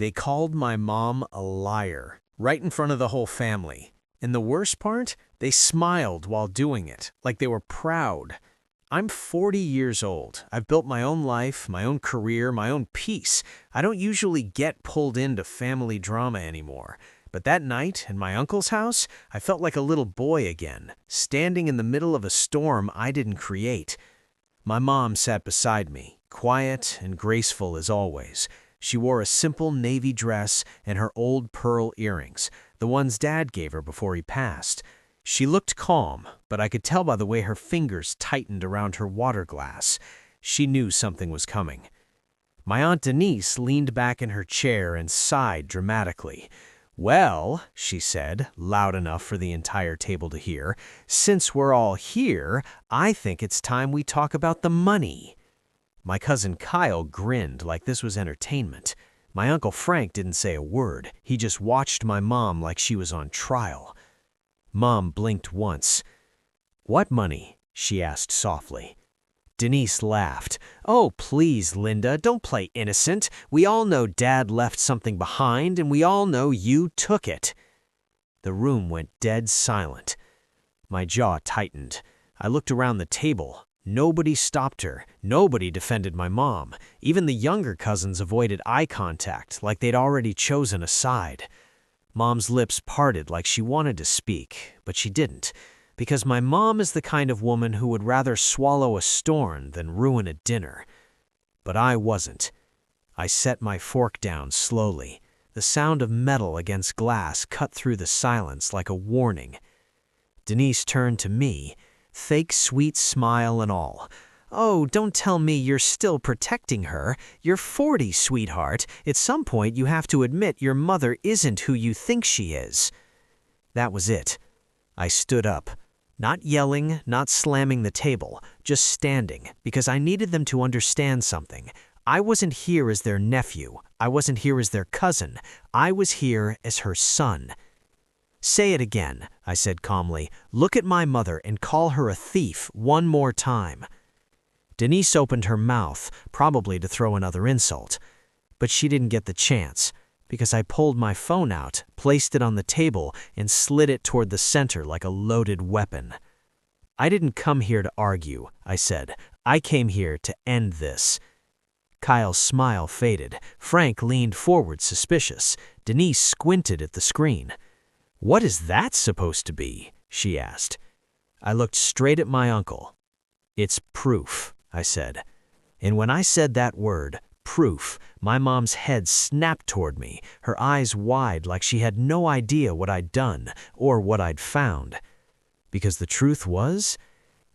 They called my mom a liar, right in front of the whole family. And the worst part, they smiled while doing it, like they were proud. I'm 40 years old. I've built my own life, my own career, my own peace. I don't usually get pulled into family drama anymore. But that night, in my uncle's house, I felt like a little boy again, standing in the middle of a storm I didn't create. My mom sat beside me, quiet and graceful as always. She wore a simple navy dress and her old pearl earrings, the ones Dad gave her before he passed. She looked calm, but I could tell by the way her fingers tightened around her water glass. She knew something was coming. My Aunt Denise leaned back in her chair and sighed dramatically. "Well," she said, loud enough for the entire table to hear, "since we're all here, I think it's time we talk about the money." My cousin Kyle grinned like this was entertainment. My Uncle Frank didn't say a word. He just watched my mom like she was on trial. Mom blinked once. "What money?" she asked softly. Denise laughed. "Oh, please, Linda, don't play innocent. We all know Dad left something behind, and we all know you took it." The room went dead silent. My jaw tightened. I looked around the table. Nobody stopped her. Nobody defended my mom. Even the younger cousins avoided eye contact, like they'd already chosen a side. Mom's lips parted like she wanted to speak, but she didn't. Because my mom is the kind of woman who would rather swallow a storm than ruin a dinner. But I wasn't. I set my fork down slowly. The sound of metal against glass cut through the silence like a warning. Denise turned to me, fake sweet smile and all. "Oh, don't tell me you're still protecting her. You're 40, sweetheart. At some point you have to admit your mother isn't who you think she is." That was it. I stood up. Not yelling, not slamming the table, just standing, because I needed them to understand something. I wasn't here as their nephew. I wasn't here as their cousin. I was here as her son. "Say it again," I said calmly. "Look at my mother and call her a thief one more time." Denise opened her mouth, probably to throw another insult. But she didn't get the chance, because I pulled my phone out, placed it on the table, and slid it toward the center like a loaded weapon. "I didn't come here to argue," I said. "I came here to end this." Kyle's smile faded. Frank leaned forward suspicious. Denise squinted at the screen. "What is that supposed to be?" she asked. I looked straight at my uncle. "It's proof," I said. And when I said that word, proof, my mom's head snapped toward me, her eyes wide like she had no idea what I'd done or what I'd found. Because the truth was,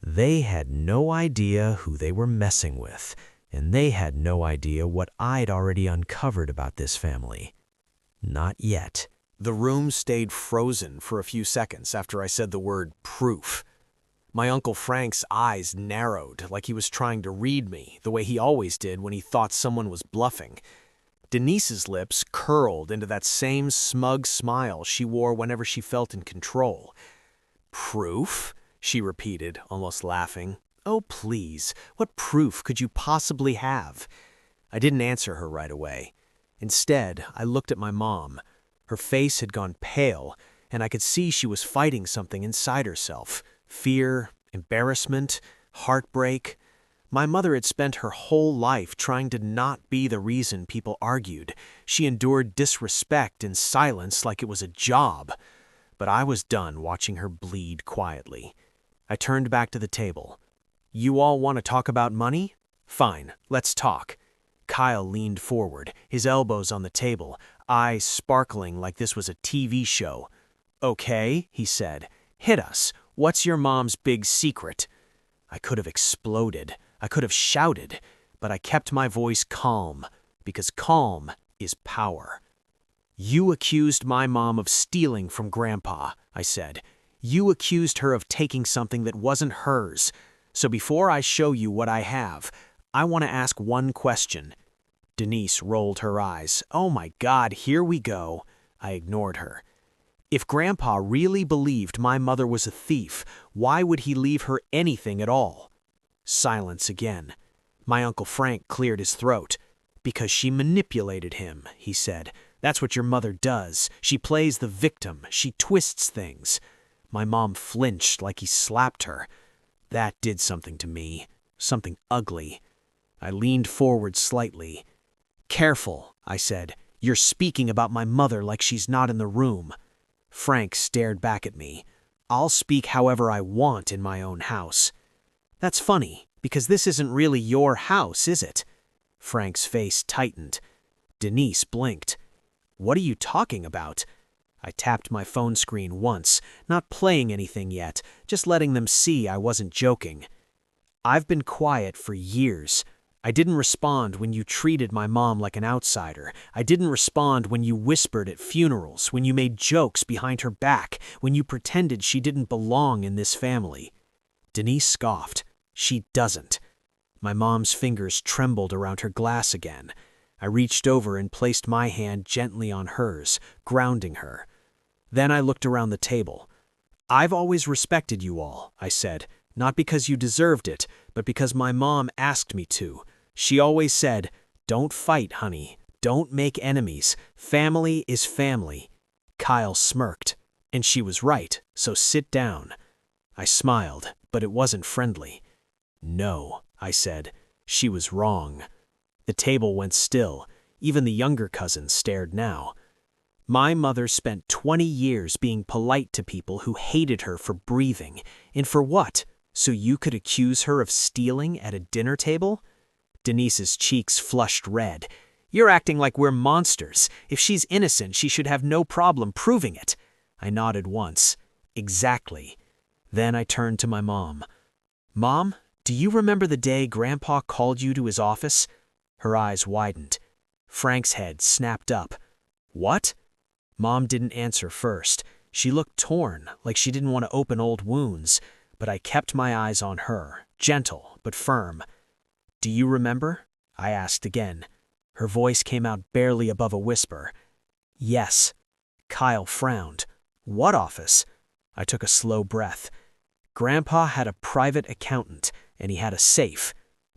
they had no idea who they were messing with, and they had no idea what I'd already uncovered about this family. Not yet. The room stayed frozen for a few seconds after I said the word proof. My Uncle Frank's eyes narrowed like he was trying to read me, the way he always did when he thought someone was bluffing. Denise's lips curled into that same smug smile she wore whenever she felt in control. "Proof?" she repeated, almost laughing. "Oh, please, what proof could you possibly have?" I didn't answer her right away. Instead, I looked at my mom. Her face had gone pale, and I could see she was fighting something inside herself. Fear, embarrassment, heartbreak. My mother had spent her whole life trying to not be the reason people argued. She endured disrespect in silence like it was a job. But I was done watching her bleed quietly. I turned back to the table. "You all want to talk about money? Fine, let's talk." Kyle leaned forward, his elbows on the table, eyes sparkling like this was a TV show. "Okay," he said. "Hit us. What's your mom's big secret?" I could have exploded. I could have shouted, but I kept my voice calm, because calm is power. "You accused my mom of stealing from Grandpa," I said. "You accused her of taking something that wasn't hers. So before I show you what I have, I want to ask one question." Denise rolled her eyes. "Oh my God, here we go." I ignored her. "If Grandpa really believed my mother was a thief, why would he leave her anything at all?" Silence again. My Uncle Frank cleared his throat. Because she manipulated him, he said. That's what your mother does. She plays the victim. She twists things. My mom flinched like he slapped her. That did something to me. Something ugly. I leaned forward slightly. Careful, I said. You're speaking about my mother like she's not in the room. Frank stared back at me. I'll speak however I want in my own house. That's funny, because this isn't really your house, is it? Frank's face tightened. Denise blinked. What are you talking about? I tapped my phone screen once, not playing anything yet, just letting them see I wasn't joking. I've been quiet for years. I didn't respond when you treated my mom like an outsider. I didn't respond when you whispered at funerals, when you made jokes behind her back, when you pretended she didn't belong in this family. Denise scoffed. She doesn't. My mom's fingers trembled around her glass again. I reached over and placed my hand gently on hers, grounding her. Then I looked around the table. I've always respected you all, I said, not because you deserved it, but because my mom asked me to. She always said, "Don't fight, honey. Don't make enemies. Family is family." Kyle smirked, and she was right, so sit down. I smiled, but it wasn't friendly. No, I said. She was wrong. The table went still. Even the younger cousins stared now. My mother spent 20 years being polite to people who hated her for breathing. And for what? So you could accuse her of stealing at a dinner table? Denise's cheeks flushed red. You're acting like we're monsters. If she's innocent, she should have no problem proving it. I nodded once. Exactly. Then I turned to my mom. Mom, do you remember the day Grandpa called you to his office? Her eyes widened. Frank's head snapped up. What? Mom didn't answer first. She looked torn, like she didn't want to open old wounds, but I kept my eyes on her, gentle but firm. Do you remember? I asked again. Her voice came out barely above a whisper. Yes. Kyle frowned. What office? I took a slow breath. Grandpa had a private accountant, and he had a safe.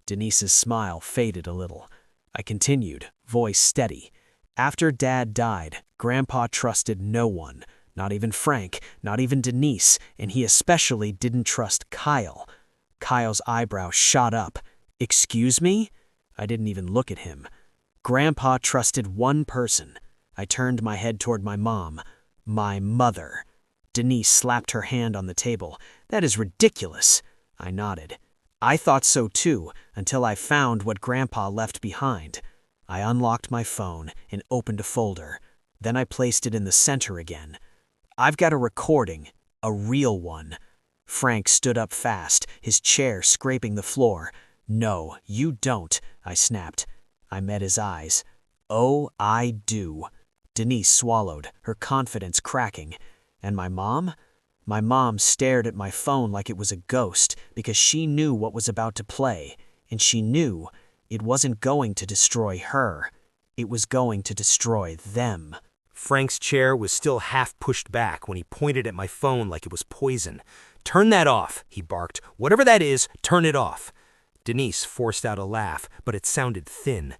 Denise's smile faded a little. I continued, voice steady. After Dad died, Grandpa trusted no one, not even Frank, not even Denise, and he especially didn't trust Kyle. Kyle's eyebrow shot up. Excuse me? I didn't even look at him. Grandpa trusted one person. I turned my head toward my mom. My mother. Denise slapped her hand on the table. That is ridiculous. I nodded. I thought so too, until I found what Grandpa left behind. I unlocked my phone and opened a folder. Then I placed it in the center again. I've got a recording, a real one. Frank stood up fast, his chair scraping the floor. No, you don't, I snapped. I met his eyes. Oh, I do. Denise swallowed, her confidence cracking. And my mom? My mom stared at my phone like it was a ghost because she knew what was about to play, and she knew it wasn't going to destroy her. It was going to destroy them. Frank's chair was still half pushed back when he pointed at my phone like it was poison. "Turn that off," he barked. "Whatever that is, turn it off." Denise forced out a laugh, but it sounded thin.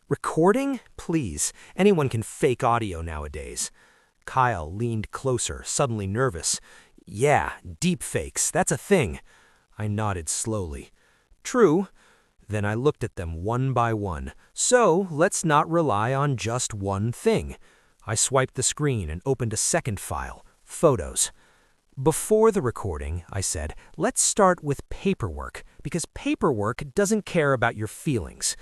"Recording? Please. Anyone can fake audio nowadays." Kyle leaned closer, suddenly nervous. "Yeah, deep fakes, that's a thing." I nodded slowly. "True." Then I looked at them one by one. "So, let's not rely on just one thing." I swiped the screen and opened a second file, photos. "Before the recording," I said, "let's start with paperwork, because paperwork doesn't care about your feelings."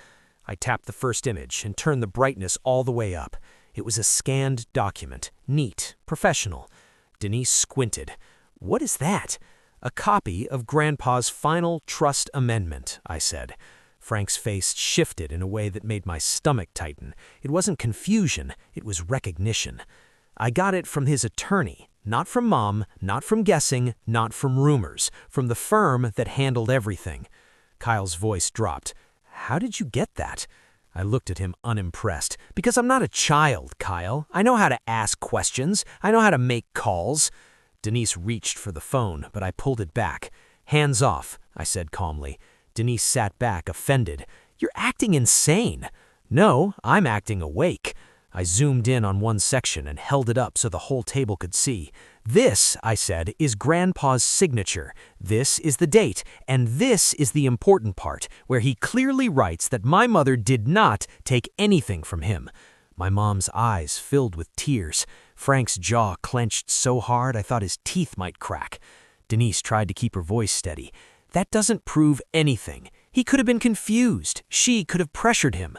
I tapped the first image and turned the brightness all the way up. It was a scanned document, neat, professional. Denise squinted. "What is that?" "A copy of Grandpa's final trust amendment," I said. Frank's face shifted in a way that made my stomach tighten. It wasn't confusion, it was recognition. "I got it from his attorney, not from Mom, not from guessing, not from rumors, from the firm that handled everything." Kyle's voice dropped. "How did you get that?" I looked at him unimpressed. "Because I'm not a child, Kyle. I know how to ask questions. I know how to make calls." Denise reached for the phone, but I pulled it back. "Hands off," I said calmly. Denise sat back, offended. "You're acting insane." No, I'm acting awake. I zoomed in on one section and held it up so the whole table could see. This, I said, is Grandpa's signature. This is the date, and this is the important part, where he clearly writes that my mother did not take anything from him. My mom's eyes filled with tears. Frank's jaw clenched so hard I thought his teeth might crack. Denise tried to keep her voice steady. That doesn't prove anything. He could have been confused. She could have pressured him.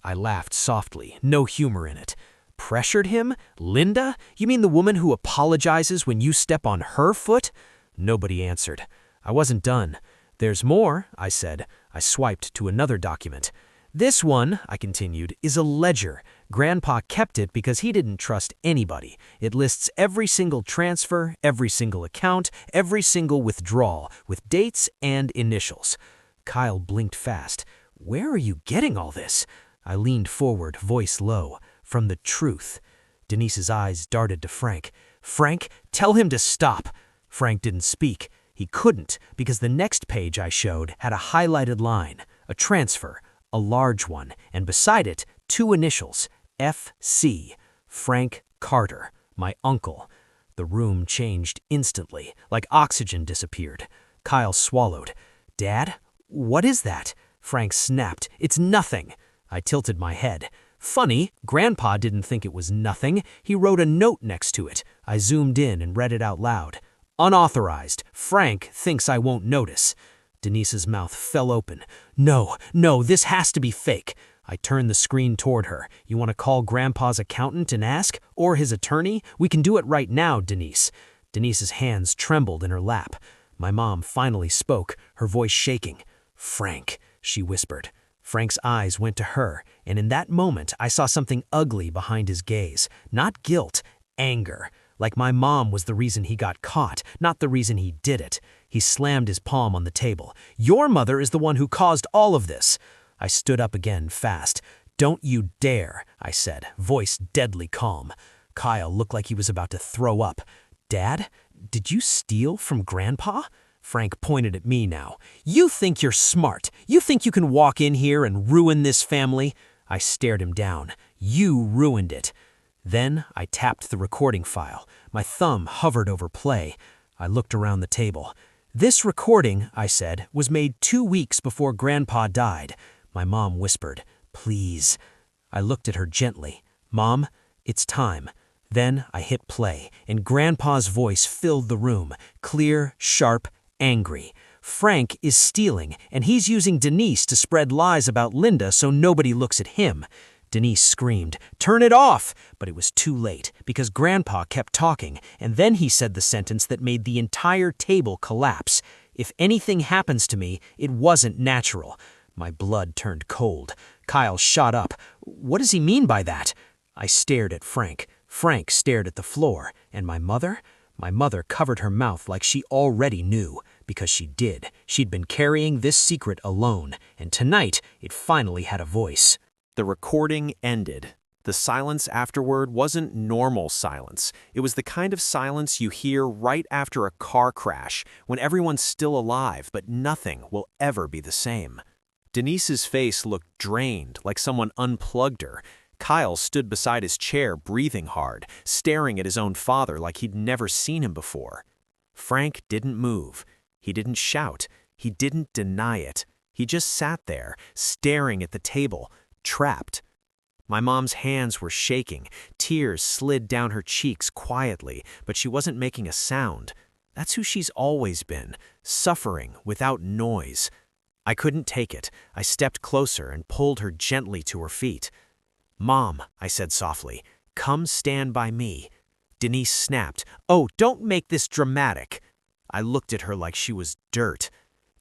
I laughed softly, no humor in it. Pressured him? Linda? You mean the woman who apologizes when you step on her foot? Nobody answered. I wasn't done. There's more, I said. I swiped to another document. This one, I continued, is a ledger. Grandpa kept it because he didn't trust anybody. It lists every single transfer, every single account, every single withdrawal, with dates and initials. Kyle blinked fast. Where are you getting all this? I leaned forward, voice low. From the truth. Denise's eyes darted to Frank. Frank, tell him to stop. Frank didn't speak. He couldn't, because the next page I showed had a highlighted line, a transfer, a large one, and beside it, 2 initials, F.C., Frank Carter, my uncle. The room changed instantly, like oxygen disappeared. Kyle swallowed. Dad, what is that? Frank snapped. It's nothing. I tilted my head. Funny, Grandpa didn't think it was nothing. He wrote a note next to it. I zoomed in and read it out loud. Unauthorized. Frank thinks I won't notice. Denise's mouth fell open. No, this has to be fake. I turned the screen toward her. You want to call Grandpa's accountant and ask? Or his attorney? We can do it right now, Denise. Denise's hands trembled in her lap. My mom finally spoke, her voice shaking. Frank, she whispered. Frank's eyes went to her, and in that moment I saw something ugly behind his gaze. Not guilt, anger. Like my mom was the reason he got caught, not the reason he did it. He slammed his palm on the table. Your mother is the one who caused all of this. I stood up again, fast. Don't you dare, I said, voice deadly calm. Kyle looked like he was about to throw up. Dad, did you steal from Grandpa? Frank pointed at me now. You think you're smart. You think you can walk in here and ruin this family? I stared him down. You ruined it. Then I tapped the recording file. My thumb hovered over play. I looked around the table. This recording, I said, was made 2 weeks before Grandpa died. My mom whispered, please. I looked at her gently. Mom, it's time. Then I hit play, and Grandpa's voice filled the room, clear, sharp, angry. Frank is stealing, and he's using Denise to spread lies about Linda so nobody looks at him. Denise screamed, turn it off! But it was too late, because Grandpa kept talking, and then he said the sentence that made the entire table collapse. If anything happens to me, it wasn't natural. My blood turned cold. Kyle shot up. What does he mean by that? I stared at Frank. Frank stared at the floor. And my mother? My mother covered her mouth like she already knew, because she did. She'd been carrying this secret alone, and tonight it finally had a voice. The recording ended. The silence afterward wasn't normal silence. It was the kind of silence you hear right after a car crash, when everyone's still alive, but nothing will ever be the same. Denise's face looked drained, like someone unplugged her. Kyle stood beside his chair, breathing hard, staring at his own father like he'd never seen him before. Frank didn't move. He didn't shout. He didn't deny it. He just sat there, staring at the table, trapped. My mom's hands were shaking. Tears slid down her cheeks quietly, but she wasn't making a sound. That's who she's always been, suffering without noise. I couldn't take it. I stepped closer and pulled her gently to her feet. Mom, I said softly, come stand by me. Denise snapped. Oh, don't make this dramatic. I looked at her like she was dirt.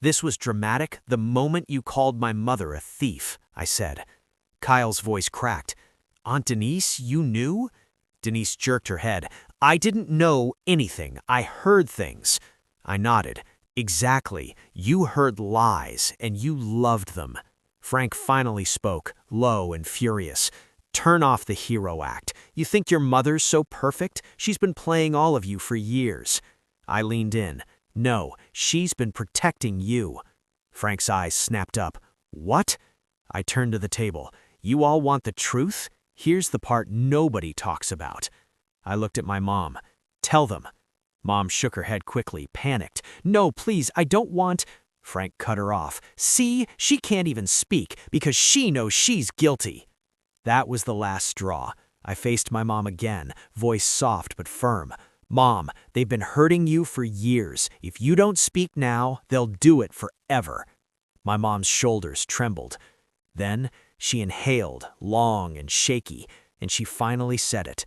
This was dramatic the moment you called my mother a thief, I said. Kyle's voice cracked. Aunt Denise, you knew? Denise jerked her head. I didn't know anything. I heard things. I nodded. Exactly. You heard lies, and you loved them. Frank finally spoke, low and furious. Turn off the hero act. You think your mother's so perfect? She's been playing all of you for years. I leaned in. No, she's been protecting you. Frank's eyes snapped up. What? I turned to the table. You all want the truth? Here's the part nobody talks about. I looked at my mom. Tell them. Mom shook her head quickly, panicked. No, please, I don't want... Frank cut her off. See, she can't even speak because she knows she's guilty. That was the last straw. I faced my mom again, voice soft but firm. Mom, they've been hurting you for years. If you don't speak now, they'll do it forever. My mom's shoulders trembled. Then she inhaled, long and shaky, and she finally said it.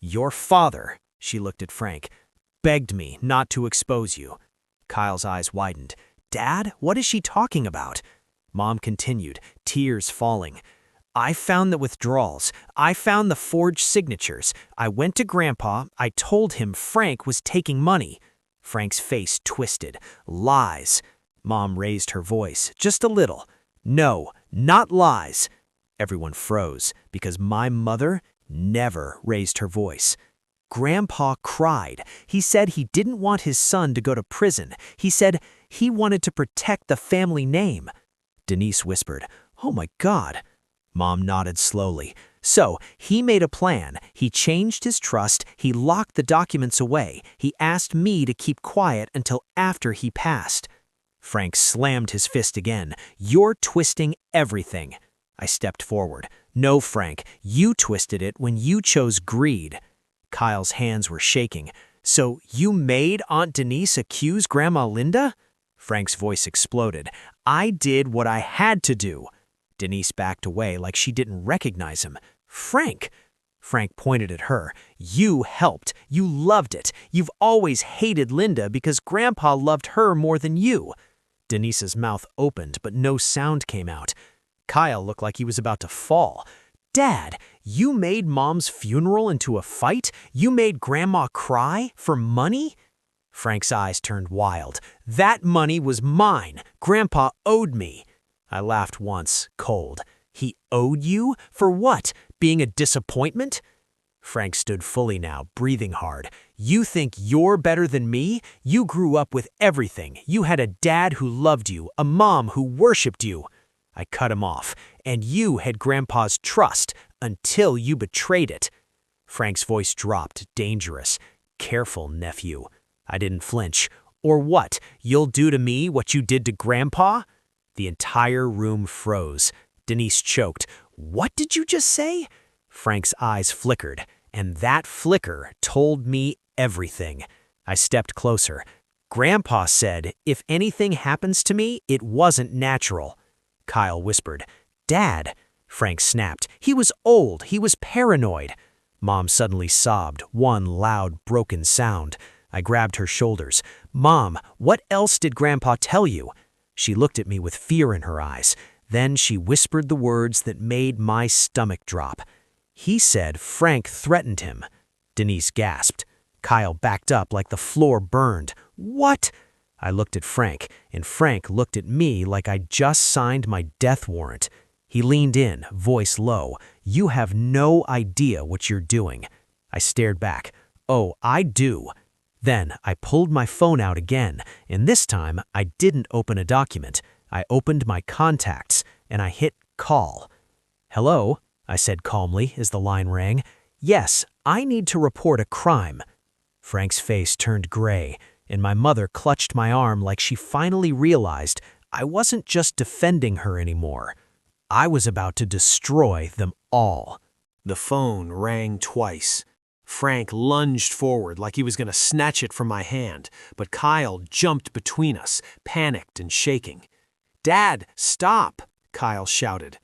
Your father, she looked at Frank, begged me not to expose you. Kyle's eyes widened. Dad, what is she talking about? Mom continued, tears falling. I found the withdrawals. I found the forged signatures. I went to Grandpa. I told him Frank was taking money. Frank's face twisted. Lies. Mom raised her voice, just a little. No, not lies. Everyone froze, because my mother never raised her voice. Grandpa cried. He said he didn't want his son to go to prison. He said he wanted to protect the family name. Denise whispered, Oh my God. Mom nodded slowly. So, he made a plan. He changed his trust. He locked the documents away. He asked me to keep quiet until after he passed. Frank slammed his fist again. You're twisting everything. I stepped forward. No, Frank, you twisted it when you chose greed. Kyle's hands were shaking. So you made Aunt Denise accuse Grandma Linda? Frank's voice exploded. I did what I had to do. Denise backed away like she didn't recognize him. Frank! Frank pointed at her. You helped. You loved it. You've always hated Linda because Grandpa loved her more than you. Denise's mouth opened, but no sound came out. Kyle looked like he was about to fall. Dad, you made Mom's funeral into a fight? You made Grandma cry for money? Frank's eyes turned wild. That money was mine. Grandpa owed me. I laughed once, cold. He owed you? For what? Being a disappointment? Frank stood fully now, breathing hard. You think you're better than me? You grew up with everything. You had a dad who loved you, a mom who worshipped you. I cut him off. And you had Grandpa's trust until you betrayed it. Frank's voice dropped, dangerous. Careful, nephew. I didn't flinch. Or what? You'll do to me what you did to Grandpa? The entire room froze. Denise choked. What did you just say? Frank's eyes flickered, and that flicker told me everything. I stepped closer. Grandpa said, if anything happens to me, it wasn't natural. Kyle whispered. Dad, Frank snapped. He was old. He was paranoid. Mom suddenly sobbed, one loud, broken sound. I grabbed her shoulders. Mom, what else did Grandpa tell you? She looked at me with fear in her eyes. Then she whispered the words that made my stomach drop. He said Frank threatened him. Denise gasped. Kyle backed up like the floor burned. What? I looked at Frank, and Frank looked at me like I'd just signed my death warrant. He leaned in, voice low. You have no idea what you're doing. I stared back. Oh, I do. Then I pulled my phone out again, and this time I didn't open a document. I opened my contacts, and I hit call. Hello, I said calmly as the line rang. Yes, I need to report a crime. Frank's face turned gray, and my mother clutched my arm like she finally realized I wasn't just defending her anymore. I was about to destroy them all. The phone rang twice. Frank lunged forward like he was going to snatch it from my hand, but Kyle jumped between us, panicked and shaking. Dad, stop, Kyle shouted.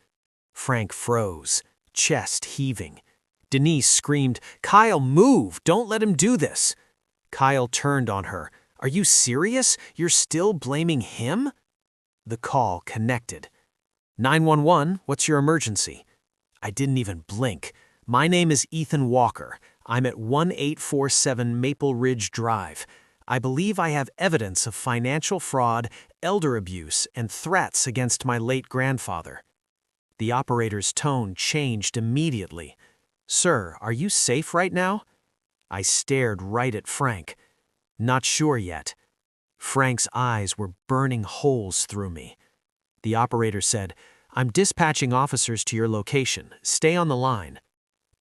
Frank froze, chest heaving. Denise screamed, Kyle, move! Don't let him do this! Kyle turned on her. Are you serious? You're still blaming him? The call connected. 911, what's your emergency? I didn't even blink. My name is Ethan Walker. I'm at 1847 Maple Ridge Drive. I believe I have evidence of financial fraud, elder abuse, and threats against my late grandfather. The operator's tone changed immediately. Sir, are you safe right now? I stared right at Frank. Not sure yet. Frank's eyes were burning holes through me. The operator said, I'm dispatching officers to your location. Stay on the line.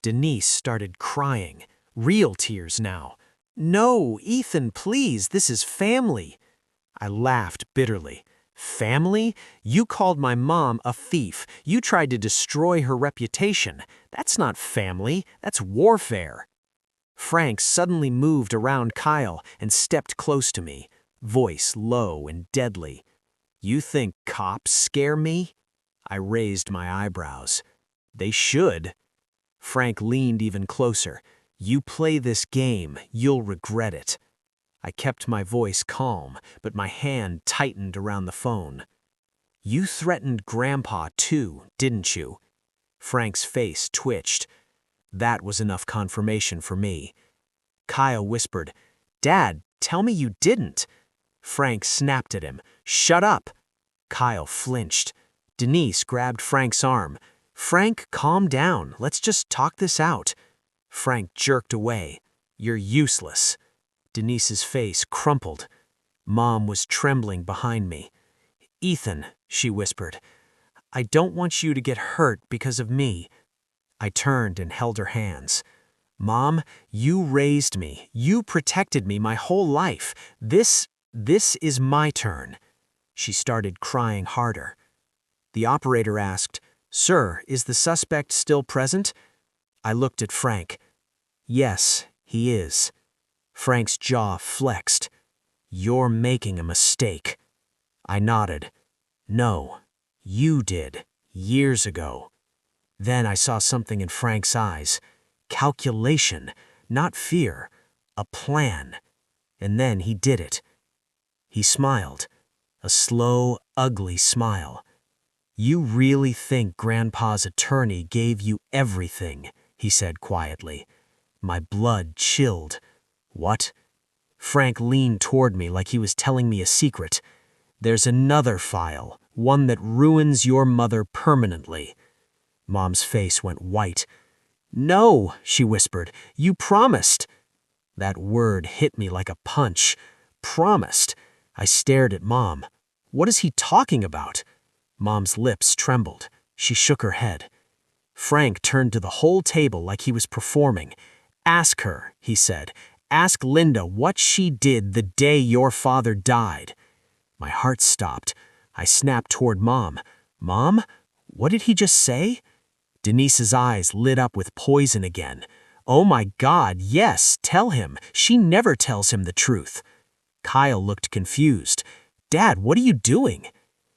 Denise started crying. Real tears now. No, Ethan, please, this is family. I laughed bitterly. Family? You called my mom a thief. You tried to destroy her reputation. That's not family, that's warfare. Frank suddenly moved around Kyle and stepped close to me, voice low and deadly. You think cops scare me? I raised my eyebrows. They should. Frank leaned even closer. You play this game, you'll regret it. I kept my voice calm, but my hand tightened around the phone. You threatened Grandpa too, didn't you? Frank's face twitched. That was enough confirmation for me. Kyle whispered, Dad, tell me you didn't. Frank snapped at him. Shut up. Kyle flinched. Denise grabbed Frank's arm. Frank, calm down. Let's just talk this out. Frank jerked away. You're useless. Denise's face crumpled. Mom was trembling behind me. Ethan, she whispered, I don't want you to get hurt because of me. I turned and held her hands. Mom, you raised me. You protected me my whole life. This is my turn. She started crying harder. The operator asked, Sir, is the suspect still present? I looked at Frank. Yes, he is. Frank's jaw flexed. You're making a mistake. I nodded. No, you did, years ago. Then I saw something in Frank's eyes. Calculation, not fear. A plan. And then he did it. He smiled. A slow, ugly smile. You really think Grandpa's attorney gave you everything, he said quietly. My blood chilled. What? Frank leaned toward me like he was telling me a secret. There's another file, one that ruins your mother permanently. Mom's face went white. No, she whispered. You promised. That word hit me like a punch. Promised. I stared at Mom. What is he talking about? Mom's lips trembled. She shook her head. Frank turned to the whole table like he was performing. Ask her, he said. Ask Linda what she did the day your father died. My heart stopped. I snapped toward Mom. Mom? What did he just say? Denise's eyes lit up with poison again. Oh my God, yes, tell him. She never tells him the truth. Kyle looked confused. Dad, what are you doing?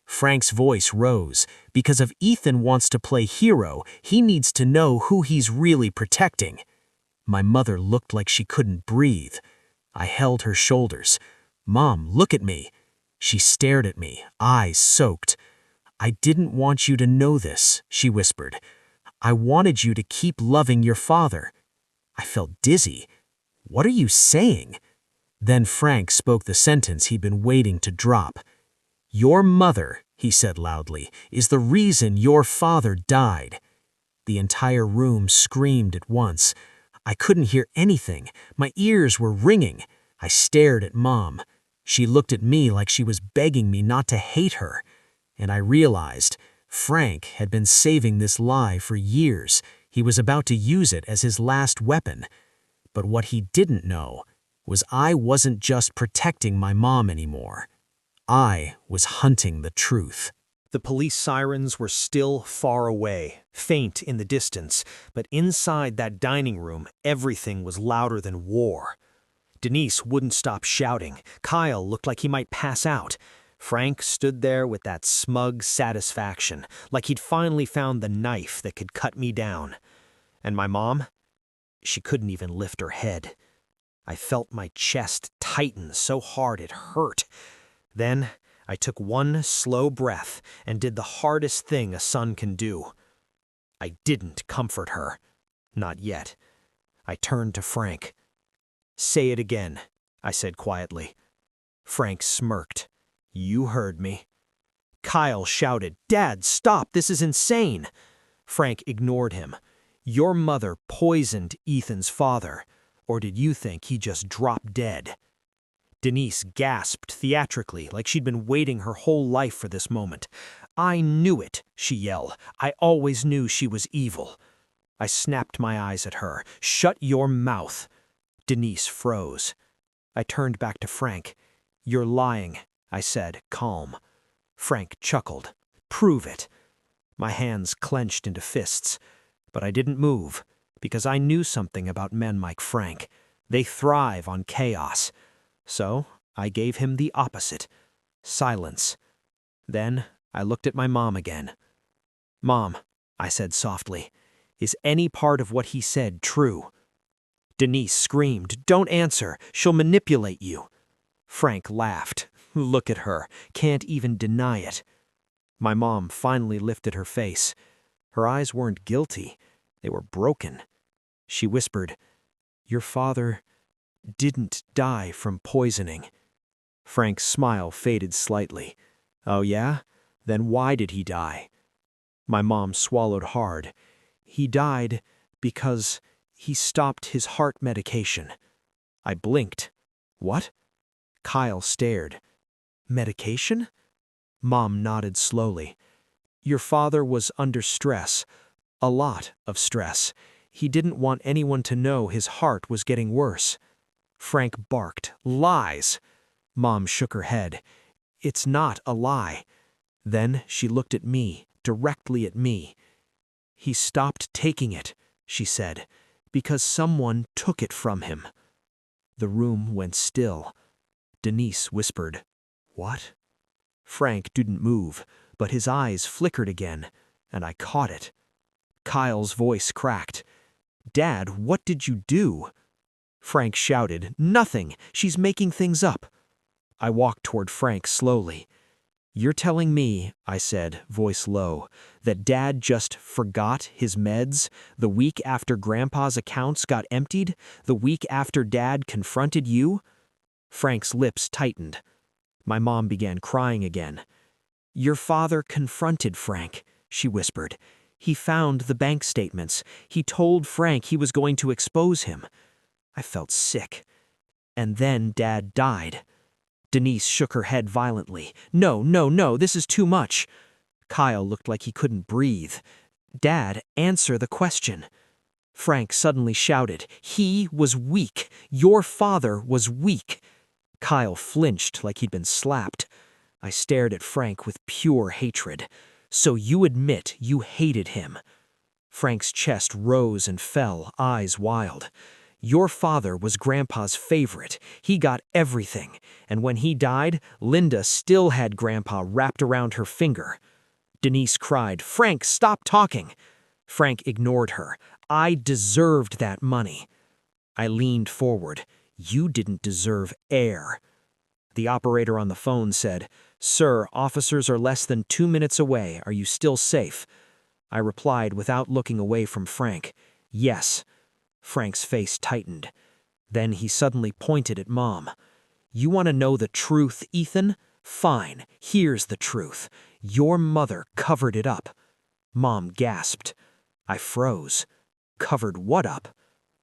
Frank's voice rose. Because if Ethan wants to play hero, he needs to know who he's really protecting. My mother looked like she couldn't breathe. I held her shoulders. Mom, look at me. She stared at me, eyes soaked. I didn't want you to know this, she whispered. I wanted you to keep loving your father. I felt dizzy. What are you saying? Then Frank spoke the sentence he'd been waiting to drop. Your mother, he said loudly, is the reason your father died. The entire room screamed at once. I couldn't hear anything. My ears were ringing. I stared at Mom. She looked at me like she was begging me not to hate her. And I realized Frank had been saving this lie for years. He was about to use it as his last weapon. But what he didn't know was I wasn't just protecting my mom anymore. I was hunting the truth. The police sirens were still far away, faint in the distance, but inside that dining room, everything was louder than war. Denise wouldn't stop shouting. Kyle looked like he might pass out. Frank stood there with that smug satisfaction, like he'd finally found the knife that could cut me down. And my mom? She couldn't even lift her head. I felt my chest tighten so hard it hurt. Then I took one slow breath and did the hardest thing a son can do. I didn't comfort her. Not yet. I turned to Frank. Say it again, I said quietly. Frank smirked. You heard me. Kyle shouted, Dad, stop, this is insane. Frank ignored him. Your mother poisoned Ethan's father, or did you think he just dropped dead? Denise gasped theatrically, like she'd been waiting her whole life for this moment. "I knew it," she yelled. "I always knew she was evil." I snapped my eyes at her. "Shut your mouth." Denise froze. I turned back to Frank. "You're lying," I said, calm. Frank chuckled. "Prove it." My hands clenched into fists, but I didn't move, because I knew something about men like Frank. They thrive on chaos. So I gave him the opposite: silence. Then I looked at my mom again. "Mom," I said softly, "is any part of what he said true?" Denise screamed, "Don't answer. She'll manipulate you." Frank laughed. "Look at her. Can't even deny it." My mom finally lifted her face. Her eyes weren't guilty. They were broken. She whispered, "Your father didn't die from poisoning." Frank's smile faded slightly. "Oh yeah? Then why did he die?" My mom swallowed hard. "He died because he stopped his heart medication." I blinked. "What?" Kyle stared. "Medication?" Mom nodded slowly. "Your father was under stress. A lot of stress. He didn't want anyone to know his heart was getting worse." Frank barked, "Lies!" Mom shook her head. "It's not a lie." Then she looked at me, directly at me. "He stopped taking it," she said, "because someone took it from him." The room went still. Denise whispered, "What?" Frank didn't move, but his eyes flickered again, and I caught it. Kyle's voice cracked. "Dad, what did you do?" Frank shouted, "Nothing! She's making things up." I walked toward Frank slowly. "You're telling me," I said, voice low, "that Dad just forgot his meds the week after Grandpa's accounts got emptied, the week after Dad confronted you?" Frank's lips tightened. My mom began crying again. "Your father confronted Frank," she whispered. "He found the bank statements. He told Frank he was going to expose him." I felt sick. "And then Dad died." Denise shook her head violently. "No, no, no, this is too much." Kyle looked like he couldn't breathe. "Dad, answer the question." Frank suddenly shouted, "He was weak. Your father was weak." Kyle flinched like he'd been slapped. I stared at Frank with pure hatred. "So you admit you hated him?" Frank's chest rose and fell, eyes wild. "Your father was Grandpa's favorite. He got everything. And when he died, Linda still had Grandpa wrapped around her finger." Denise cried, "Frank, stop talking." Frank ignored her. "I deserved that money." I leaned forward. "You didn't deserve air." The operator on the phone said, "Sir, officers are less than 2 minutes away. Are you still safe?" I replied without looking away from Frank, "Yes." Frank's face tightened. Then he suddenly pointed at Mom. "You want to know the truth, Ethan? Fine, here's the truth. Your mother covered it up." Mom gasped. I froze. "Covered what up?"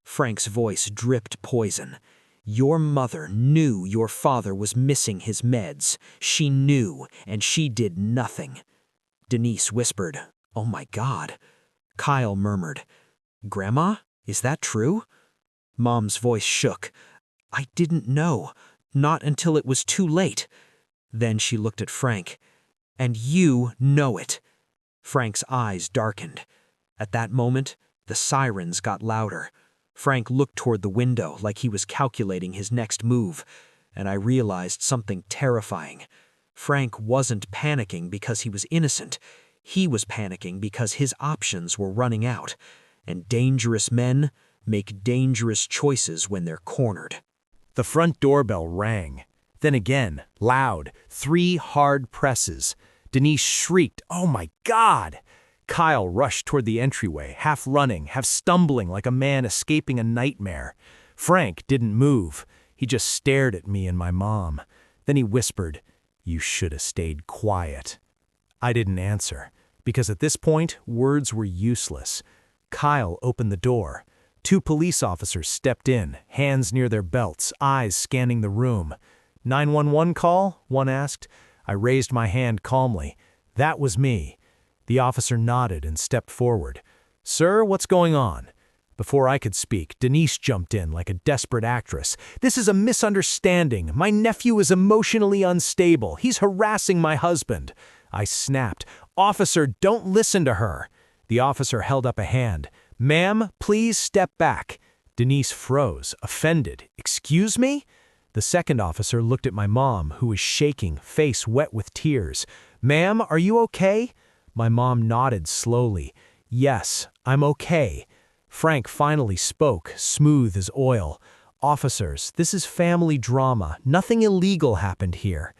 Frank's voice dripped poison. "Your mother knew your father was missing his meds. She knew, and she did nothing." Denise whispered, "Oh my God." Kyle murmured, "Grandma, is that true?" Mom's voice shook. "I didn't know. Not until it was too late." Then she looked at Frank. "And you know it." Frank's eyes darkened. At that moment, the sirens got louder. Frank looked toward the window like he was calculating his next move, and I realized something terrifying. Frank wasn't panicking because he was innocent. He was panicking because his options were running out, and dangerous men make dangerous choices when they're cornered. The front doorbell rang. Then again, loud, 3 hard presses. Denise shrieked, "Oh my God!" Kyle rushed toward the entryway, half running, half stumbling like a man escaping a nightmare. Frank didn't move. He just stared at me and my mom. Then he whispered, "You should have stayed quiet." I didn't answer, because at this point, words were useless. Kyle opened the door. 2 police officers stepped in, hands near their belts, eyes scanning the room. "911 call?" one asked. I raised my hand calmly. That was me. The officer nodded and stepped forward. Sir, what's going on? Before I could speak, Denise jumped in like a desperate actress. This is a misunderstanding. My nephew is emotionally unstable. He's harassing my husband. I snapped. Officer, don't listen to her. The officer held up a hand. Ma'am, please step back. Denise froze, offended. Excuse me? The second officer looked at my mom, who was shaking, face wet with tears. Ma'am, are you okay? My mom nodded slowly. Yes, I'm okay. Frank finally spoke, smooth as oil. Officers, this is family drama. Nothing illegal happened here.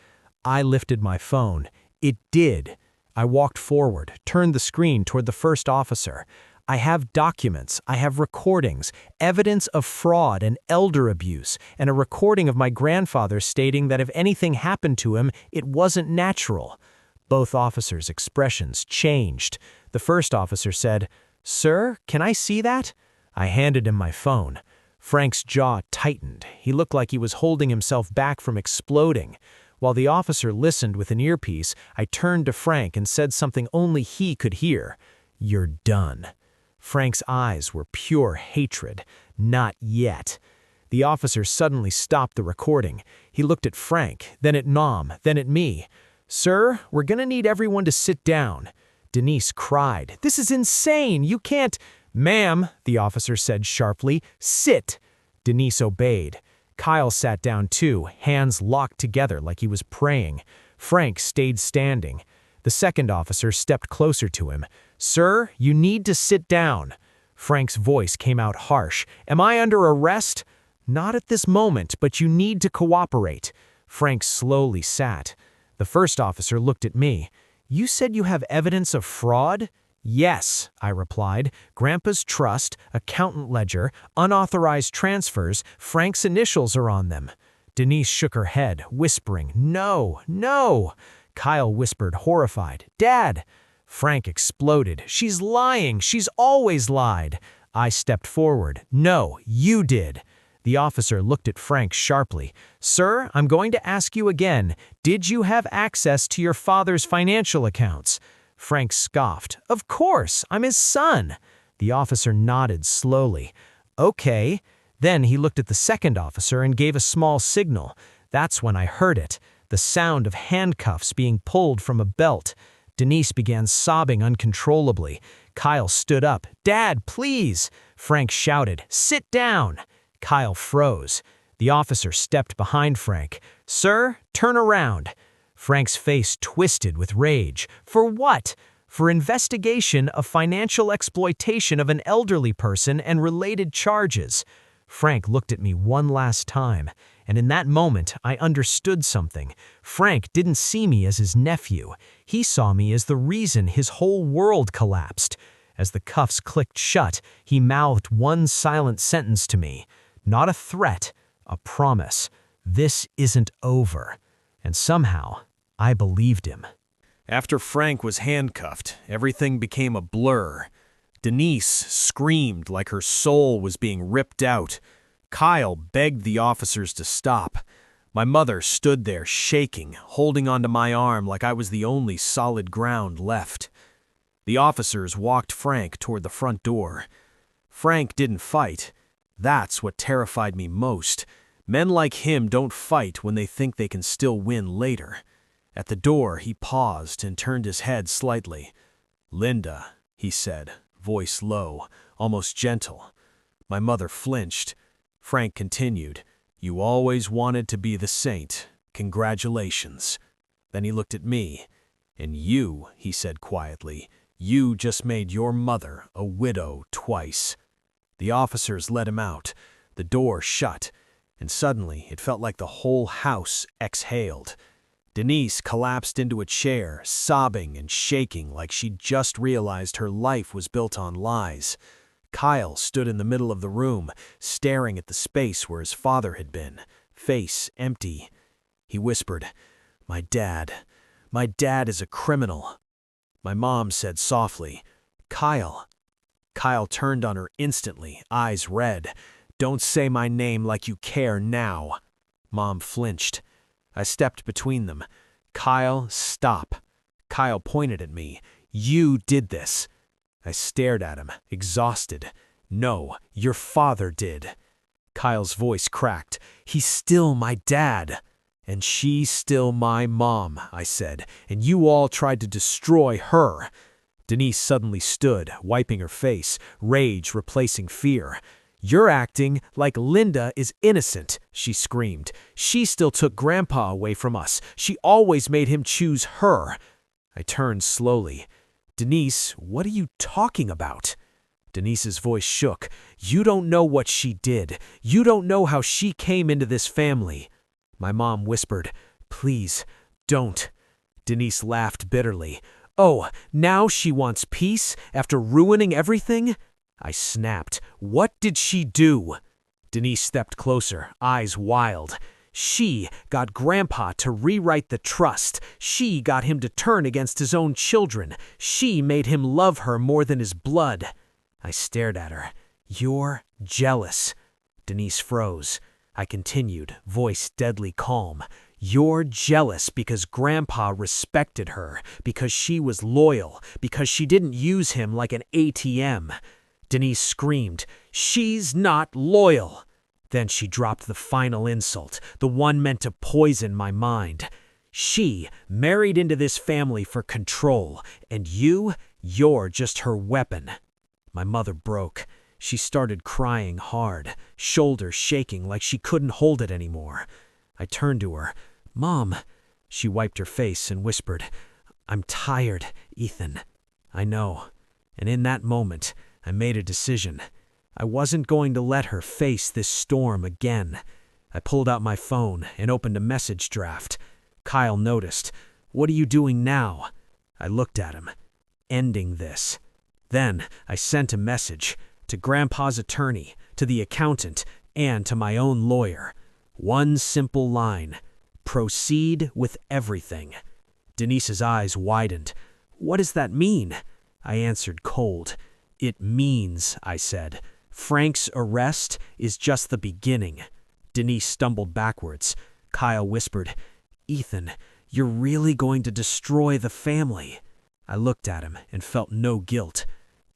I lifted my phone. It did. I walked forward, turned the screen toward the first officer. I have documents, I have recordings, evidence of fraud and elder abuse, and a recording of my grandfather stating that if anything happened to him, it wasn't natural. Both officers' expressions changed. The first officer said, Sir, can I see that? I handed him my phone. Frank's jaw tightened. He looked like he was holding himself back from exploding. While the officer listened with an earpiece, I turned to Frank and said something only he could hear. You're done. Frank's eyes were pure hatred. Not yet. The officer suddenly stopped the recording. He looked at Frank, then at Mom, then at me. Sir, we're gonna need everyone to sit down. Denise cried. This is insane. You can't. Ma'am, the officer said sharply, sit. Denise obeyed. Kyle sat down too, hands locked together like he was praying. Frank stayed standing. The second officer stepped closer to him. Sir, you need to sit down. Frank's voice came out harsh. Am I under arrest? Not at this moment, but you need to cooperate. Frank slowly sat. The first officer looked at me. You said you have evidence of fraud? Yes, I replied. Grandpa's trust, accountant ledger, unauthorized transfers, Frank's initials are on them. Denise shook her head, whispering, No, no. Kyle whispered, horrified, Dad. Frank exploded. She's lying. She's always lied. I stepped forward. No, you did. The officer looked at Frank sharply. Sir, I'm going to ask you again. Did you have access to your father's financial accounts? Frank scoffed. Of course, I'm his son. The officer nodded slowly. Okay. Then he looked at the second officer and gave a small signal. That's when I heard it, the sound of handcuffs being pulled from a belt. Denise began sobbing uncontrollably. Kyle stood up. Dad, please! Frank shouted, Sit down! Kyle froze. The officer stepped behind Frank. Sir, turn around. Frank's face twisted with rage. For what? For investigation of financial exploitation of an elderly person and related charges. Frank looked at me one last time, and in that moment I understood something. Frank didn't see me as his nephew. He saw me as the reason his whole world collapsed. As the cuffs clicked shut, he mouthed one silent sentence to me. Not a threat, a promise. This isn't over. And somehow, I believed him. After Frank was handcuffed, everything became a blur. Denise screamed like her soul was being ripped out. Kyle begged the officers to stop. My mother stood there shaking, holding onto my arm like I was the only solid ground left. The officers walked Frank toward the front door. Frank didn't fight. That's what terrified me most. Men like him don't fight when they think they can still win later. At the door, he paused and turned his head slightly. Linda, he said, voice low, almost gentle. My mother flinched. Frank continued, You always wanted to be the saint. Congratulations. Then he looked at me. And you, he said quietly, you just made your mother a widow twice. The officers let him out. The door shut, and suddenly it felt like the whole house exhaled. Denise collapsed into a chair, sobbing and shaking like she'd just realized her life was built on lies. Kyle stood in the middle of the room, staring at the space where his father had been, face empty. He whispered, My dad is a criminal. My mom said softly, Kyle. Kyle turned on her instantly, eyes red. Don't say my name like you care now. Mom flinched. I stepped between them. Kyle, stop. Kyle pointed at me. "You did this." I stared at him, exhausted. "No, your father did." Kyle's voice cracked. "He's still my dad." "And she's still my mom," I said, "and you all tried to destroy her." Denise suddenly stood, wiping her face, rage replacing fear. "You're acting like Linda is innocent," she screamed. "She still took Grandpa away from us. She always made him choose her." I turned slowly. "Denise, what are you talking about?" Denise's voice shook. "You don't know what she did. You don't know how she came into this family." My mom whispered, "Please, don't." Denise laughed bitterly. "Oh, now she wants peace after ruining everything?" I snapped. "What did she do?" Denise stepped closer, eyes wild. "She got Grandpa to rewrite the trust. She got him to turn against his own children. She made him love her more than his blood." I stared at her. "You're jealous." Denise froze. I continued, voice deadly calm. "You're jealous because Grandpa respected her, because she was loyal, because she didn't use him like an ATM." Denise screamed, "She's not loyal." Then she dropped the final insult, the one meant to poison my mind. "She married into this family for control, and you're just her weapon." My mother broke. She started crying hard, shoulders shaking like she couldn't hold it anymore. I turned to her. "Mom." She wiped her face and whispered, "I'm tired, Ethan." I know. And in that moment, I made a decision. I wasn't going to let her face this storm again. I pulled out my phone and opened a message draft. Kyle noticed. "What are you doing now?" I looked at him. "Ending this." Then I sent a message to Grandpa's attorney, to the accountant, and to my own lawyer. One simple line: proceed with everything. Denise's eyes widened. "What does that mean?" I answered cold. "It means," I said, "Frank's arrest is just the beginning." Denise stumbled backwards. Kyle whispered, "Ethan, you're really going to destroy the family." I looked at him and felt no guilt.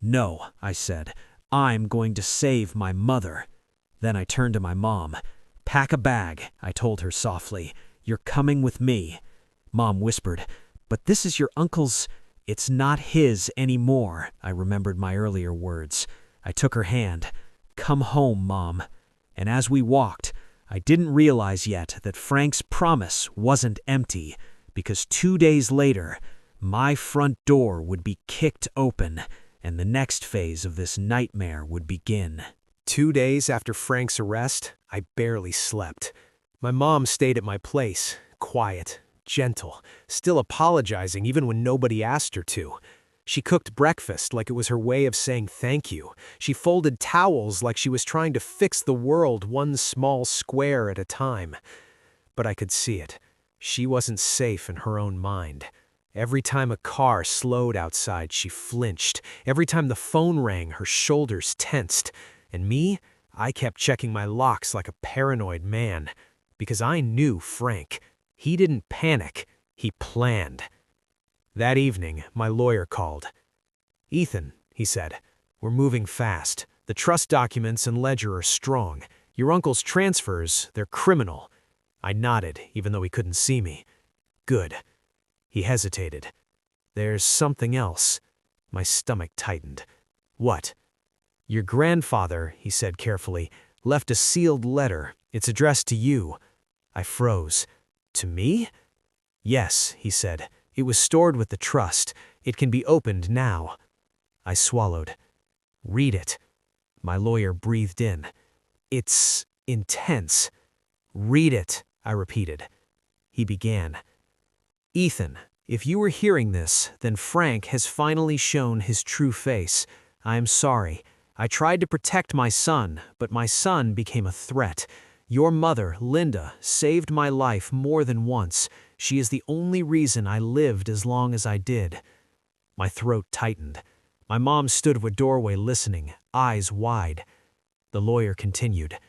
"No," I said, "I'm going to save my mother." Then I turned to my mom. "Pack a bag," I told her softly. "You're coming with me." Mom whispered, "But this is your uncle's—" "It's not his anymore," I remembered my earlier words. I took her hand. "Come home, Mom." And as we walked, I didn't realize yet that Frank's promise wasn't empty, because 2 days later, my front door would be kicked open, and the next phase of this nightmare would begin. 2 days after Frank's arrest, I barely slept. My mom stayed at my place, quiet, gentle, still apologizing even when nobody asked her to. She cooked breakfast like it was her way of saying thank you. She folded towels like she was trying to fix the world one small square at a time. But I could see it. She wasn't safe in her own mind. Every time a car slowed outside, she flinched. Every time the phone rang, her shoulders tensed. And me, I kept checking my locks like a paranoid man. Because I knew Frank. He didn't panic. He planned. That evening, my lawyer called. "Ethan," he said, "we're moving fast. The trust documents and ledger are strong. Your uncle's transfers, they're criminal." I nodded, even though he couldn't see me. "Good." He hesitated. "There's something else." My stomach tightened. "What?" "Your grandfather," he said carefully, "left a sealed letter. It's addressed to you." I froze. "To me?" "Yes," he said. "It was stored with the trust. It can be opened now." I swallowed. "Read it." My lawyer breathed in. "It's intense." "Read it," I repeated. He began. "Ethan, if you were hearing this, then Frank has finally shown his true face. I am sorry. I tried to protect my son, but my son became a threat. Your mother, Linda, saved my life more than once. She is the only reason I lived as long as I did." My throat tightened. My mom stood at a doorway listening, eyes wide. The lawyer continued.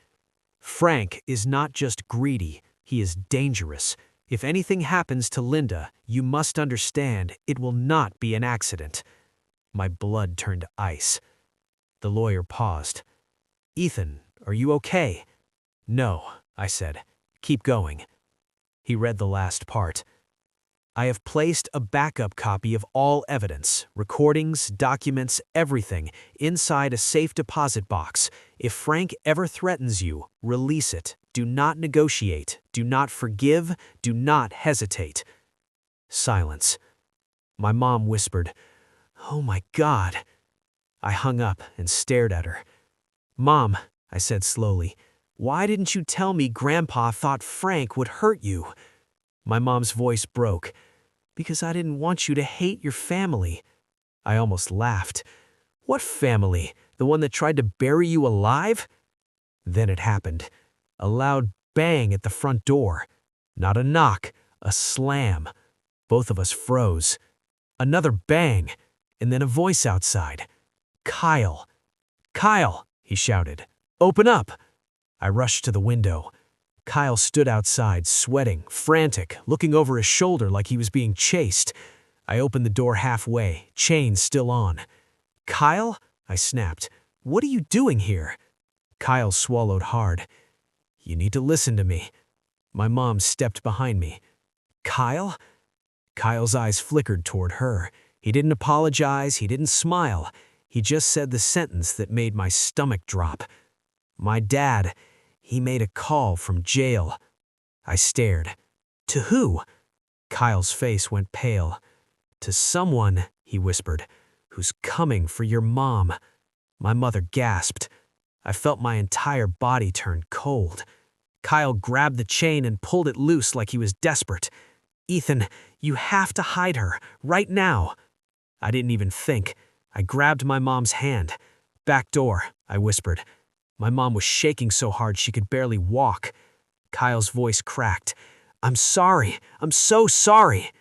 "Frank is not just greedy, he is dangerous. If anything happens to Linda, you must understand it will not be an accident." My blood turned to ice. The lawyer paused. "Ethan, are you okay?" "No," I said. "Keep going." He read the last part. "I have placed a backup copy of all evidence, recordings, documents, everything, inside a safe deposit box. If Frank ever threatens you, release it. Do not negotiate. Do not forgive. Do not hesitate." Silence. My mom whispered, "Oh my God." I hung up and stared at her. "Mom," I said slowly, "why didn't you tell me Grandpa thought Frank would hurt you?" My mom's voice broke. "Because I didn't want you to hate your family." I almost laughed. "What family? The one that tried to bury you alive?" Then it happened. A loud bang at the front door. Not a knock, a slam. Both of us froze. Another bang, and then a voice outside. "Kyle! Kyle!" he shouted. "Open up!" I rushed to the window. Kyle stood outside, sweating, frantic, looking over his shoulder like he was being chased. I opened the door halfway, chain still on. "Kyle?" I snapped. "What are you doing here?" Kyle swallowed hard. "You need to listen to me." My mom stepped behind me. "Kyle?" Kyle's eyes flickered toward her. He didn't apologize, he didn't smile. He just said the sentence that made my stomach drop. "My dad, he made a call from jail." I stared. "To who?" Kyle's face went pale. "To someone," he whispered, "who's coming for your mom." My mother gasped. I felt my entire body turn cold. Kyle grabbed the chain and pulled it loose like he was desperate. "Ethan, you have to hide her, right now." I didn't even think. I grabbed my mom's hand. "Back door," I whispered. My mom was shaking so hard she could barely walk. Kyle's voice cracked. "I'm sorry. I'm so sorry."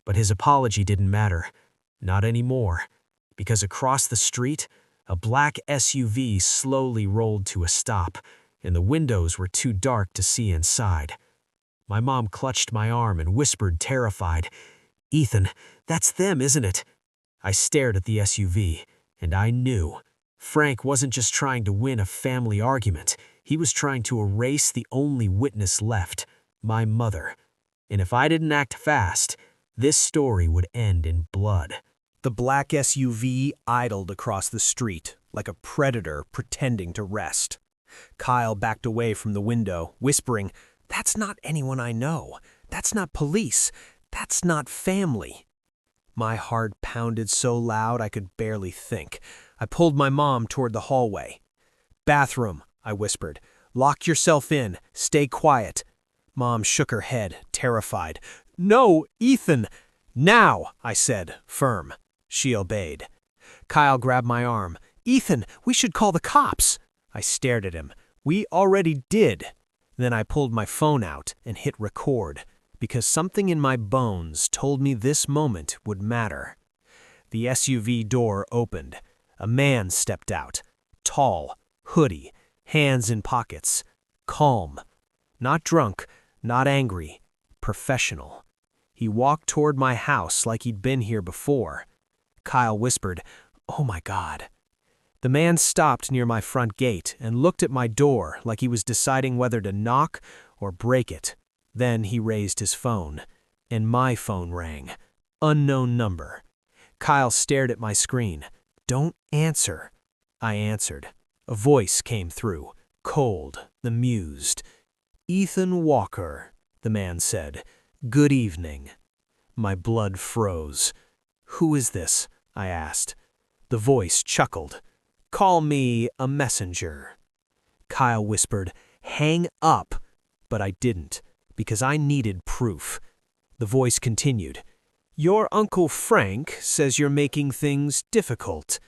But his apology didn't matter. Not anymore. Because across the street, a black SUV slowly rolled to a stop, and the windows were too dark to see inside. My mom clutched my arm and whispered, terrified, "Ethan, that's them, isn't it?" I stared at the SUV, and I knew. Frank wasn't just trying to win a family argument. He was trying to erase the only witness left, my mother. And if I didn't act fast, this story would end in blood. The black SUV idled across the street, like a predator pretending to rest. Kyle backed away from the window, whispering, "That's not anyone I know. That's not police. That's not family." My heart pounded so loud I could barely think. I pulled my mom toward the hallway. "Bathroom," I whispered. "Lock yourself in. Stay quiet." Mom shook her head, terrified. "No, Ethan!" "Now," I said, firm. She obeyed. Kyle grabbed my arm. "Ethan, we should call the cops." I stared at him. "We already did." Then I pulled my phone out and hit record, because something in my bones told me this moment would matter. The SUV door opened. A man stepped out. Tall, hoodie, hands in pockets. Calm. Not drunk, not angry. Professional. He walked toward my house like he'd been here before. Kyle whispered, "Oh my God." The man stopped near my front gate and looked at my door like he was deciding whether to knock or break it. Then he raised his phone, and my phone rang. Unknown number. Kyle stared at my screen. "Don't answer." I answered. A voice came through, cold, amused. "Ethan Walker," the man said. "Good evening." My blood froze. "Who is this?" I asked. The voice chuckled. "Call me a messenger." Kyle whispered, "Hang up." But I didn't, because I needed proof. The voice continued. "Your Uncle Frank says you're making things difficult."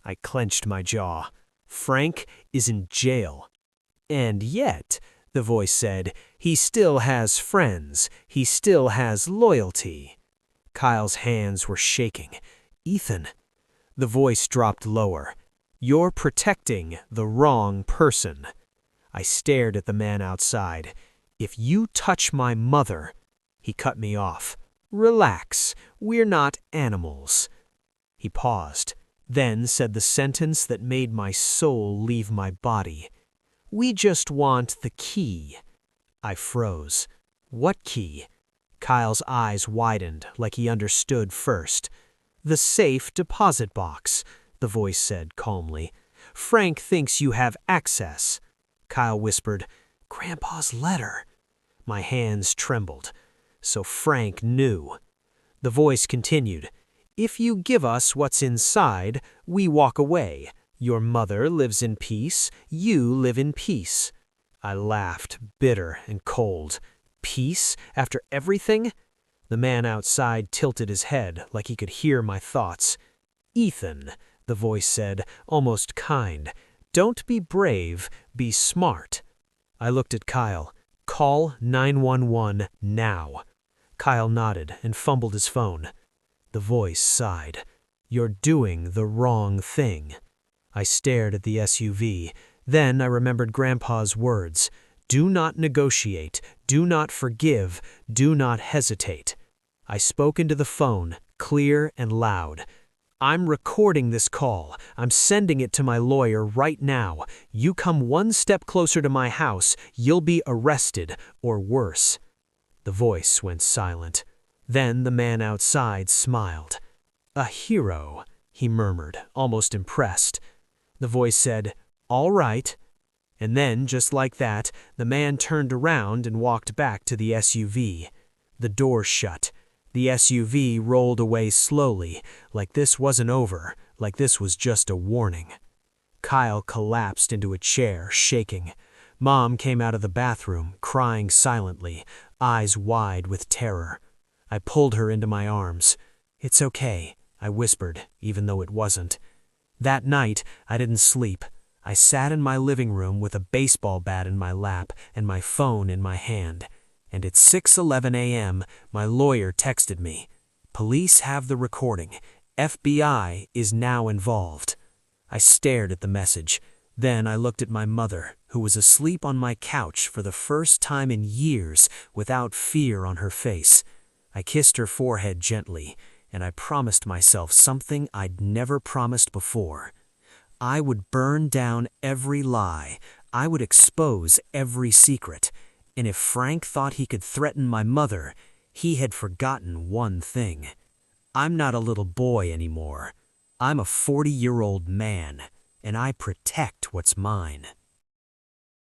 I clenched my jaw. "Frank is in jail." "And yet," the voice said, "he still has friends. He still has loyalty." Kyle's hands were shaking. "Ethan." The voice dropped lower. "You're protecting the wrong person." I stared at the man outside. "If you touch my mother..." He cut me off. "Relax, we're not animals." He paused, then said the sentence that made my soul leave my body. "We just want the key." I froze. "What key?" Kyle's eyes widened like he understood first. "The safe deposit box," the voice said calmly. "Frank thinks you have access." Kyle whispered, "Grandpa's letter." My hands trembled. So Frank knew. The voice continued, "If you give us what's inside, we walk away. Your mother lives in peace, you live in peace." I laughed, bitter and cold. Peace after everything? The man outside tilted his head like he could hear my thoughts. "Ethan," the voice said, almost kind, "don't be brave, be smart." I looked at Kyle. "Call 911 now." Kyle nodded and fumbled his phone. The voice sighed. "You're doing the wrong thing." I stared at the SUV. Then I remembered Grandpa's words. "Do not negotiate, do not forgive, do not hesitate." I spoke into the phone, clear and loud. "I'm recording this call. I'm sending it to my lawyer right now. You come one step closer to my house, you'll be arrested, or worse." The voice went silent. Then the man outside smiled. "A hero," he murmured, almost impressed. The voice said, "All right." And then, just like that, the man turned around and walked back to the SUV. The door shut. The SUV rolled away slowly, like this wasn't over, like this was just a warning. Kyle collapsed into a chair, shaking. Mom came out of the bathroom, crying silently, eyes wide with terror. I pulled her into my arms. "It's okay," I whispered, even though it wasn't. That night, I didn't sleep. I sat in my living room with a baseball bat in my lap and my phone in my hand. And at 6:11 a.m., my lawyer texted me, "Police have the recording. FBI is now involved." I stared at the message. Then I looked at my mother, who was asleep on my couch for the first time in years without fear on her face. I kissed her forehead gently, and I promised myself something I'd never promised before. I would burn down every lie. I would expose every secret. And if Frank thought he could threaten my mother, he had forgotten one thing. I'm not a little boy anymore. I'm a 40-year-old man, and I protect what's mine.